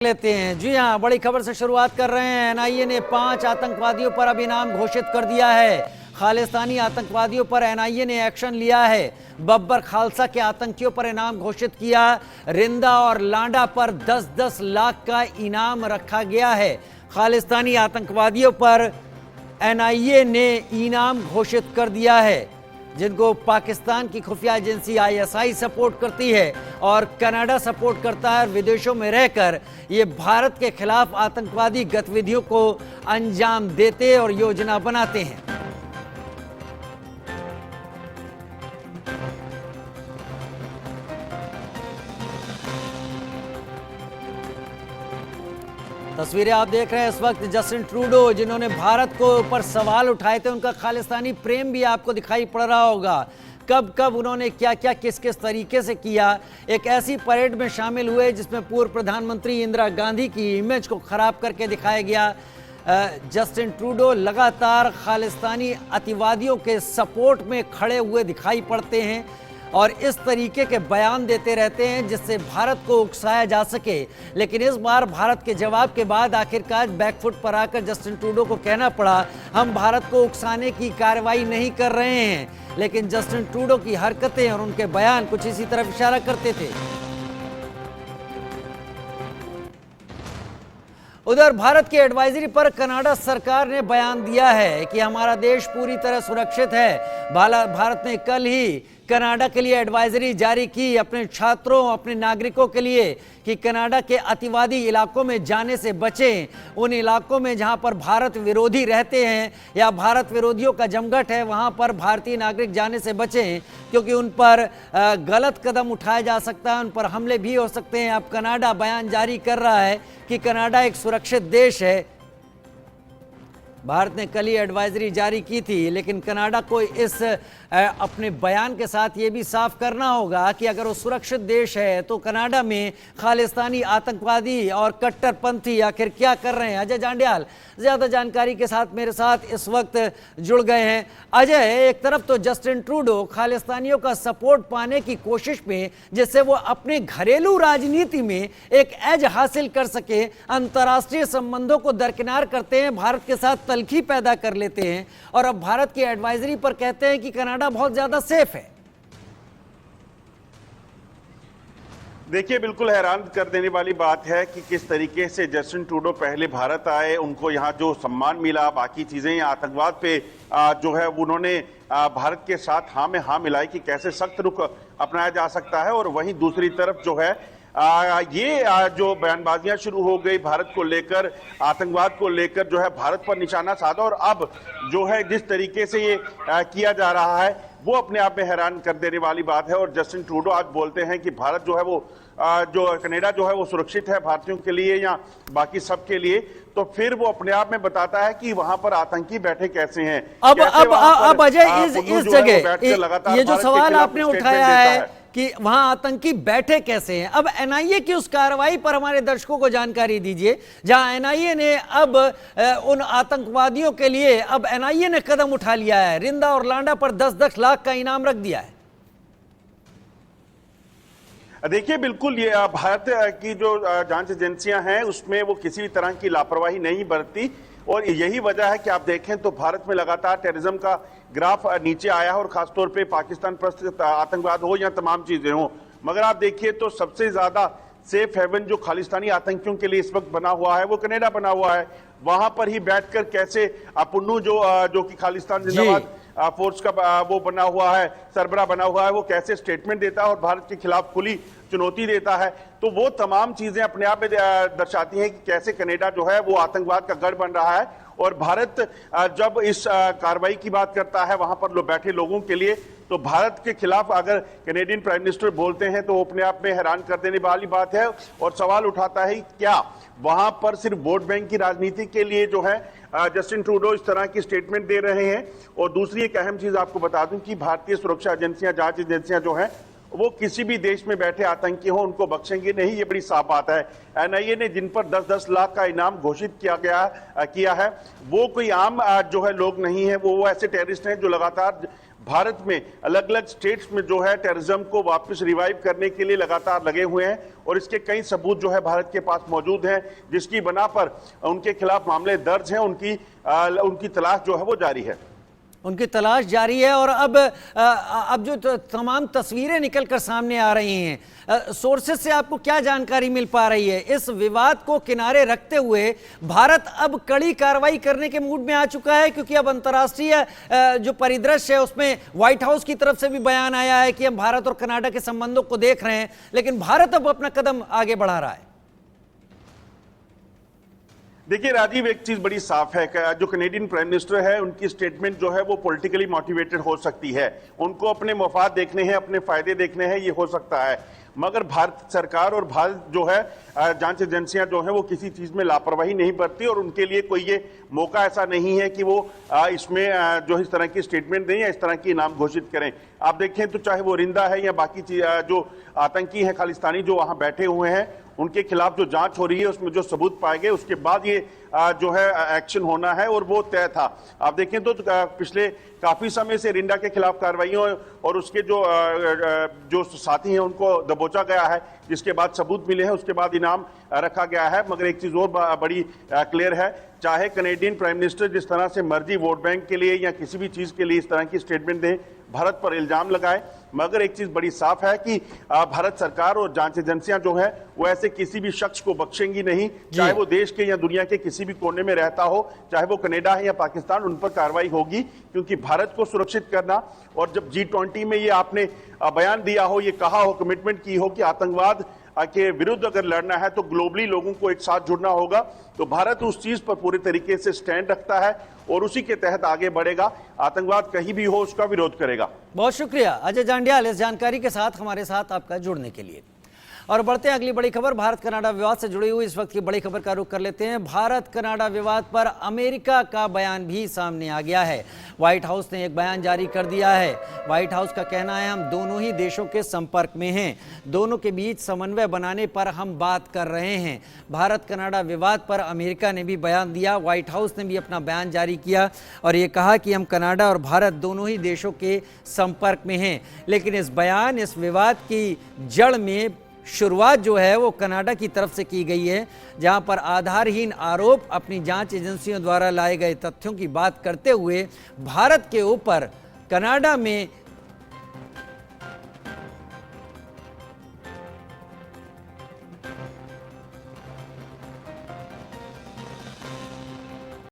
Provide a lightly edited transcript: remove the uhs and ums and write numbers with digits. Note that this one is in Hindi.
लेते हैं। जी हां, बड़ी खबर से शुरुआत कर रहे हैं। एनआईए ने 5 आतंकवादियों पर अब इनाम घोषित कर दिया है। खालिस्तानी आतंकवादियों पर एनआईए ने एक्शन लिया है। बब्बर खालसा के आतंकियों पर इनाम घोषित किया। रिंदा और लांडा पर 10-10 लाख का इनाम रखा गया है। खालिस्तानी आतंकवादियों पर एनआईए ने इनाम घोषित कर दिया है, जिनको पाकिस्तान की खुफिया एजेंसी आईएसआई सपोर्ट करती है और कनाडा सपोर्ट करता है। विदेशों में रहकर ये भारत के खिलाफ आतंकवादी गतिविधियों को अंजाम देते और योजना बनाते हैं। तस्वीरें आप देख रहे हैं इस वक्त जस्टिन ट्रूडो, जिन्होंने भारत को ऊपर सवाल उठाए थे। उनका खालिस्तानी प्रेम भी आपको दिखाई पड़ रहा होगा। कब कब उन्होंने क्या क्या किस किस तरीके से किया। एक ऐसी परेड में शामिल हुए जिसमें पूर्व प्रधानमंत्री इंदिरा गांधी की इमेज को खराब करके दिखाया गया। जस्टिन ट्रूडो लगातार खालिस्तानी अतिवादियों के सपोर्ट में खड़े हुए दिखाई पड़ते हैं और इस तरीके के बयान देते रहते हैं जिससे भारत को उकसाया जा सके। लेकिन इस बार भारत के जवाब के बाद आखिरकार बैकफुट पर आकर जस्टिन ट्रूडो को कहना पड़ा, हम भारत को उकसाने की कार्रवाई नहीं कर रहे हैं। लेकिन जस्टिन ट्रूडो की हरकतें और उनके बयान कुछ इसी तरफ इशारा करते थे। उधर भारत की एडवाइजरी पर कनाडा सरकार ने बयान दिया है कि हमारा देश पूरी तरह सुरक्षित है। भारत ने कल ही कनाडा के लिए एडवाइजरी जारी की अपने छात्रों, अपने नागरिकों के लिए कि कनाडा के अतिवादी इलाकों में जाने से बचें। उन इलाकों में जहां पर भारत विरोधी रहते हैं या भारत विरोधियों का जमघट है, वहां पर भारतीय नागरिक जाने से बचें, क्योंकि उन पर गलत कदम उठाया जा सकता है, उन पर हमले भी हो सकते हैं। अब कनाडा बयान जारी कर रहा है कि कनाडा एक सुरक्षित देश है। भारत ने कल ही एडवाइजरी जारी की थी, लेकिन कनाडा को इस अपने बयान के साथ ये भी साफ करना होगा कि अगर वो सुरक्षित देश है तो कनाडा में खालिस्तानी आतंकवादी और कट्टरपंथी आखिर क्या कर रहे हैं। अजय जांड्याल ज़्यादा जानकारी के साथ मेरे साथ इस वक्त जुड़ गए हैं। अजय, एक तरफ तो जस्टिन ट्रूडो खालिस्तानियों का सपोर्ट पाने की कोशिश में, जिससे वो अपने घरेलू राजनीति में एक एज हासिल कर सके, अंतर्राष्ट्रीय संबंधों को दरकिनार करते हैं, भारत के साथ तलखी पैदा कर लेते हैं और अब भारत की एडवाइजरी पर कहते हैं कि कनाडा बहुत ज्यादा सेफ है। देखिए, बिल्कुल हैरान कर देने वाली बात है कि किस तरीके से जस्टिन ट्रूडो पहले भारत आए, उनको यहाँ जो सम्मान मिला, बाकी चीजें आतंकवाद पे जो है उन्होंने भारत के साथ हाँ में हाँ मिलाई कि कैसे सख्त रुख अपनाया जा सकता है। और वहीं दूसरी तरफ जो है ये जो बयानबाजियां शुरू हो गई भारत को लेकर, आतंकवाद को लेकर जो है भारत पर निशाना साधा, और अब जो है जिस तरीके से ये किया जा रहा है वो अपने आप में हैरान कर देने वाली बात है। और जस्टिन ट्रूडो आज बोलते हैं कि भारत जो है वो जो कनाडा जो है वो सुरक्षित है भारतीयों के लिए या बाकी सब के लिए, तो फिर वो अपने आप में बताता है कि वहां पर आतंकी बैठे कैसे हैं। अब अजय इस जगह ये जो सवाल आपने उठाया है कि वहां आतंकी बैठे कैसे हैं, अब एनआईए की उस कार्रवाई पर हमारे दर्शकों को जानकारी दीजिए, जहां एनआईए ने अब उन आतंकवादियों के लिए अब एनआईए ने कदम उठा लिया है। रिंदा और लांडा पर 10-10 लाख का इनाम रख दिया है। देखिए, बिल्कुल ये भारत की जो जांच एजेंसियां हैं उसमें वो किसी भी तरह की लापरवाही नहीं बरती, और यही वजह है कि आप देखें तो भारत में लगातार टेररिज्म का ग्राफ नीचे आया है, और खासतौर पे पाकिस्तान पर आतंकवाद हो या तमाम चीजें हो। मगर आप देखिए तो सबसे ज्यादा सेफ हेवन जो खालिस्तानी आतंकियों के लिए इस वक्त बना हुआ है वो कनाडा बना हुआ है। वहां पर ही बैठकर कैसे पुन्नू जो कि खालिस्तान जिंदाबाद फोर्स का वो बना हुआ है, सरबरा बना हुआ है, वो कैसे स्टेटमेंट देता है और भारत के खिलाफ खुली चुनौती देता है। तो वो तमाम चीजें अपने आप में दर्शाती हैं कि कैसे कनाडा जो है वो आतंकवाद का गढ़ बन रहा है। और भारत जब इस कार्रवाई की बात करता है वहां पर बैठे लोगों के लिए, तो भारत के खिलाफ अगर कैनेडियन प्राइम मिनिस्टर बोलते हैं तो अपने आप में हैरान कर देने वाली बात है। और सवाल उठाता है क्या वहां पर सिर्फ वोट बैंक की राजनीति के लिए जो है जस्टिन ट्रूडो इस तरह की स्टेटमेंट दे रहे हैं। और दूसरी एक अहम चीज आपको बता दूं कि भारतीय सुरक्षा एजेंसियां, जांच एजेंसियां जो हैं वो किसी भी देश में बैठे आतंकी हो उनको बख्शेंगे नहीं, ये बड़ी साफ बात है। एनआईए ने जिन पर 10-10 लाख का इनाम घोषित किया है वो कोई आम जो है लोग नहीं है, वो ऐसे टेररिस्ट हैं जो लगातार भारत में अलग अलग स्टेट्स में जो है टेररिज्म को वापस रिवाइव करने के लिए लगातार लगे हुए हैं और इसके कई सबूत जो है भारत के पास मौजूद हैं, जिसकी बना पर उनके खिलाफ मामले दर्ज हैं। उनकी तलाश जो है वो जारी है। उनकी तलाश जारी है। और अब जो तमाम तस्वीरें निकल कर सामने आ रही हैं, सोर्सेज से आपको क्या जानकारी मिल पा रही है? इस विवाद को किनारे रखते हुए भारत अब कड़ी कार्रवाई करने के मूड में आ चुका है, क्योंकि अब अंतर्राष्ट्रीय जो परिदृश्य है उसमें व्हाइट हाउस की तरफ से भी बयान आया है कि हम भारत और कनाडा के संबंधों को देख रहे हैं, लेकिन भारत अब अपना कदम आगे बढ़ा रहा है। देखिए राजीव, एक चीज बड़ी साफ है कि जो कनेडियन प्राइम मिनिस्टर है उनकी स्टेटमेंट जो है वो पॉलिटिकली मोटिवेटेड हो सकती है। उनको अपने मफाद देखने हैं, अपने फायदे देखने हैं, ये हो सकता है। मगर भारत सरकार और भारत जो है जांच एजेंसियां जो है वो किसी चीज में लापरवाही नहीं बरती और उनके लिए कोई ये मौका ऐसा नहीं है कि वो इसमें जो इस तरह की स्टेटमेंट दें या इस तरह की नाम घोषित करें। आप देखें तो चाहे वो रिंदा है या बाकी जो आतंकी हैं खालिस्तानी जो वहां बैठे हुए हैं, उनके खिलाफ जो जांच हो रही है उसमें जो सबूत पाए गए उसके बाद ये जो है एक्शन होना है और वो तय था। आप देखें तो पिछले काफी समय से रिंडा के खिलाफ कार्रवाइयों और उसके जो साथी हैं उनको दबोचा गया है, जिसके बाद सबूत मिले हैं, उसके बाद इनाम रखा गया है। मगर एक चीज और बड़ी क्लियर है, चाहे कनेडियन प्राइम मिनिस्टर जिस तरह से मर्जी वोट बैंक के लिए या किसी भी चीज के लिए इस तरह की स्टेटमेंट दें, भारत पर इल्जाम लगाए, मगर एक चीज बड़ी साफ है कि भारत सरकार और जांच एजेंसियां जो है वो ऐसे किसी भी शख्स को बख्शेंगी नहीं, चाहे वो देश के या दुनिया के किसी भी कोने में रहता हो, चाहे वो कनाडा है या पाकिस्तान, उन पर कार्रवाई होगी। क्योंकि भारत को सुरक्षित करना, और जब G20 में ये आपने बयान दिया हो, ये कहा हो, कमिटमेंट की हो कि आतंकवाद के विरुद्ध अगर लड़ना है तो ग्लोबली लोगों को एक साथ जुड़ना होगा, तो भारत उस चीज पर पूरे तरीके से स्टैंड रखता है और उसी के तहत आगे बढ़ेगा। आतंकवाद कहीं भी हो उसका विरोध करेगा। बहुत शुक्रिया अजय जांड्याल इस जानकारी के साथ हमारे साथ आपका जुड़ने के लिए। और बढ़ते हैं अगली बड़ी खबर, भारत कनाडा विवाद से जुड़ी हुई इस वक्त की बड़ी खबर का रुख कर लेते हैं। भारत कनाडा विवाद पर अमेरिका का बयान भी सामने आ गया है। व्हाइट हाउस ने एक बयान जारी कर दिया है। व्हाइट हाउस का कहना है, हम दोनों ही देशों के संपर्क में हैं, दोनों के बीच समन्वय बनाने पर हम बात कर रहे हैं। भारत कनाडा विवाद पर अमेरिका ने भी बयान दिया, व्हाइट हाउस ने भी अपना बयान जारी किया और ये कहा कि हम कनाडा और भारत दोनों ही देशों के संपर्क में हैं। लेकिन इस बयान, इस विवाद की जड़ में शुरुआत जो है वो कनाडा की तरफ से की गई है, जहां पर आधारहीन आरोप, अपनी जांच एजेंसियों द्वारा लाए गए तथ्यों की बात करते हुए भारत के ऊपर कनाडा में